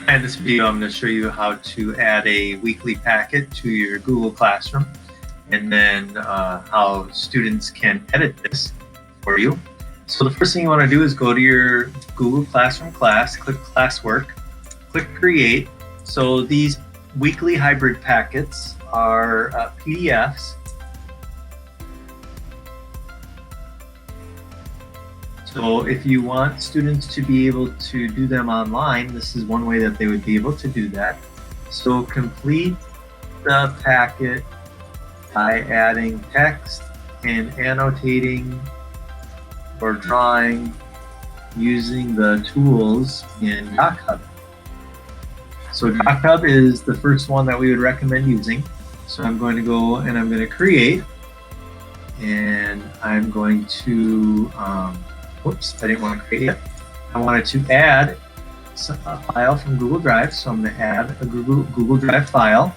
In this video, I'm going to show you how to add a weekly packet to your Google Classroom, and then how students can edit this for you. So the first thing you want to do is go to your Google Classroom class, click Classwork, click Create. So these weekly hybrid packets are PDFs. So if you want students to be able to do them online, this is one way that they would be able to do that. So complete the packet by adding text and annotating or drawing using the tools in DocHub. So DocHub is the first one that we would recommend using. So I'm going to go and I'm going to create, and I'm going to whoops, I didn't want to create it. I wanted to add a file from Google Drive, so I'm going to add a Google Drive file.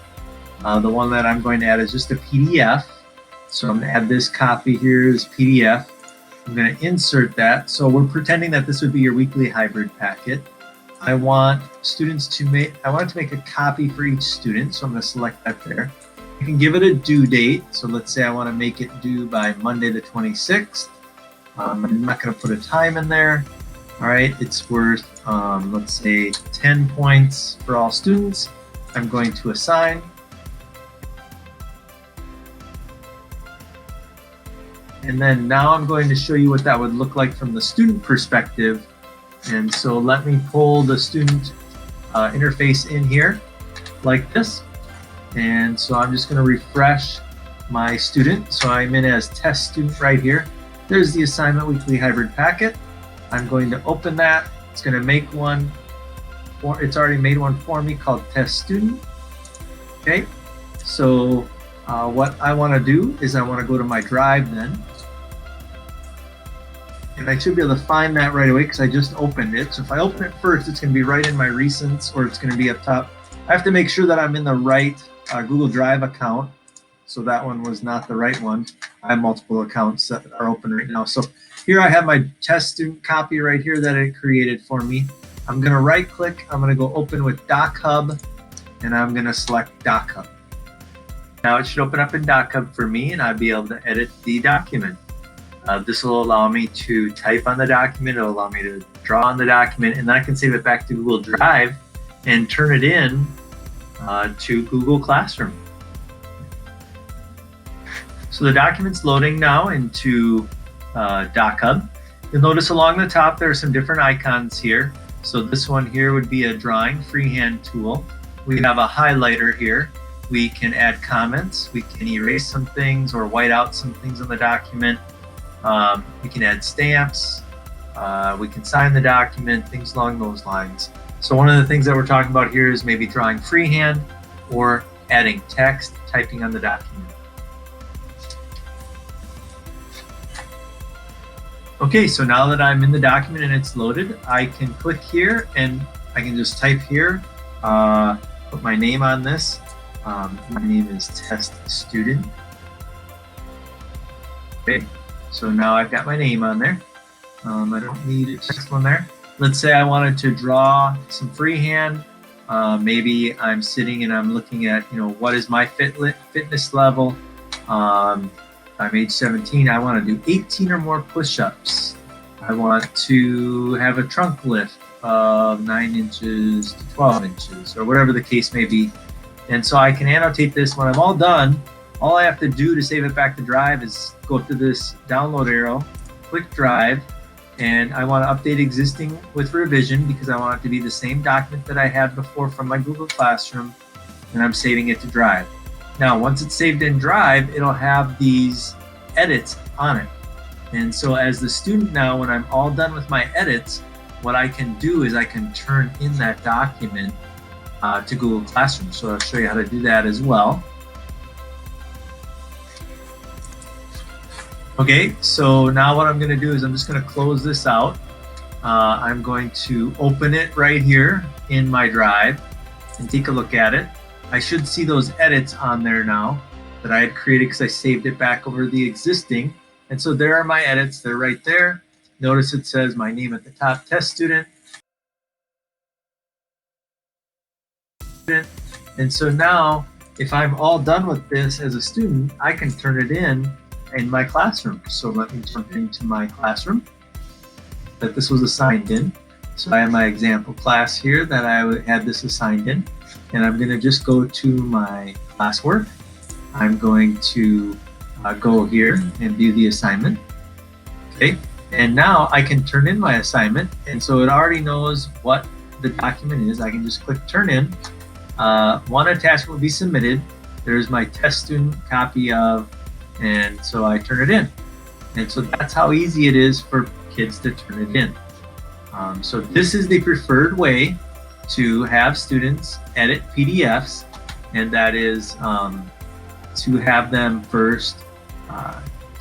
The one that I'm going to add is just a PDF. So I'm going to add this copy here as PDF. I'm going to insert that. So we're pretending that this would be your weekly hybrid packet. I want students to make, I want it to make a copy for each student, so I'm going to select that there. You can give it a due date. So let's say I want to make it due by Monday the 26th. I'm not going to put a time in there. All right, it's worth, let's say 10 points for all students. I'm going to assign. And then now I'm going to show you what that would look like from the student perspective. And so let me pull the student interface in here like this. And so I'm just going to refresh my student. So I'm in as test student right here. There's the assignment weekly hybrid packet. I'm going to open that. It's going to make one, or it's already made one for me called test student. Okay, so what I want to do is I want to go to my drive then. And I should be able to find that right away because I just opened it. So if I open it first, it's going to be right in my recents, or it's going to be up top. I have to make sure that I'm in the right Google Drive account. So that one was not the right one. I have multiple accounts that are open right now. So here I have my test student copy right here that it created for me. I'm going to right click. I'm going to go open with DocHub, and I'm going to select DocHub. Now it should open up in DocHub for me, and I'll be able to edit the document. This will allow me to type on the document. It'll allow me to draw on the document, and then I can save it back to Google Drive and turn it in to Google Classroom. So the document's loading now into DocHub. You'll notice along the top there are some different icons here. So this one here would be a drawing freehand tool. We have a highlighter here. We can add comments. We can erase some things or white out some things on the document. We can add stamps. We can sign the document, things along those lines. So one of the things that we're talking about here is maybe drawing freehand or adding text, typing on the document. Okay, so now that I'm in the document and it's loaded, I can click here and I can just type here, put my name on this. My name is Test Student. Okay, so now I've got my name on there. I don't need a text one there. Let's say I wanted to draw some freehand. Maybe I'm sitting and I'm looking at, what is my fitness level? I'm age 17. I want to do 18 or more push-ups. I want to have a trunk lift of 9 inches to 12 inches, or whatever the case may be. And so I can annotate this. When I'm all done, all I have to do to save it back to Drive is go to this download arrow, click Drive, and I want to update existing with revision because I want it to be the same document that I had before from my Google Classroom, and I'm saving it to Drive. Now, once it's saved in Drive, it'll have these edits on it. And so as the student now, when I'm all done with my edits, what I can do is I can turn in that document to Google Classroom. So I'll show you how to do that as well. Okay, so now what I'm going to do is I'm just going to close this out. I'm going to open it right here in my Drive and take a look at it. I should see those edits on there now that I had created because I saved it back over the existing. And so there are my edits. They're right there. Notice it says my name at the top, Test Student. And so now, if I'm all done with this as a student, I can turn it in my classroom. So let me jump into my classroom that this was assigned in. So I have my example class here that I had this assigned in, and I'm going to just go to my classwork. I'm going to go here and view the assignment. Okay, and now I can turn in my assignment, and so it already knows what the document is. I can just click turn in. One attachment will be submitted. There's my test student copy of, and so I turn it in. And so that's how easy it is for kids to turn it in. So this is the preferred way to have students edit PDFs, and that is to have them first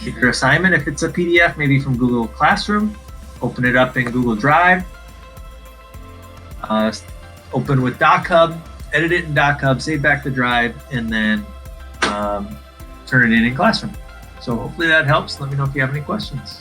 get your assignment, if it's a PDF, maybe from Google Classroom, open it up in Google Drive, open with DocHub, edit it in DocHub, save back the drive, and then turn it in Classroom. So hopefully that helps. Let me know if you have any questions.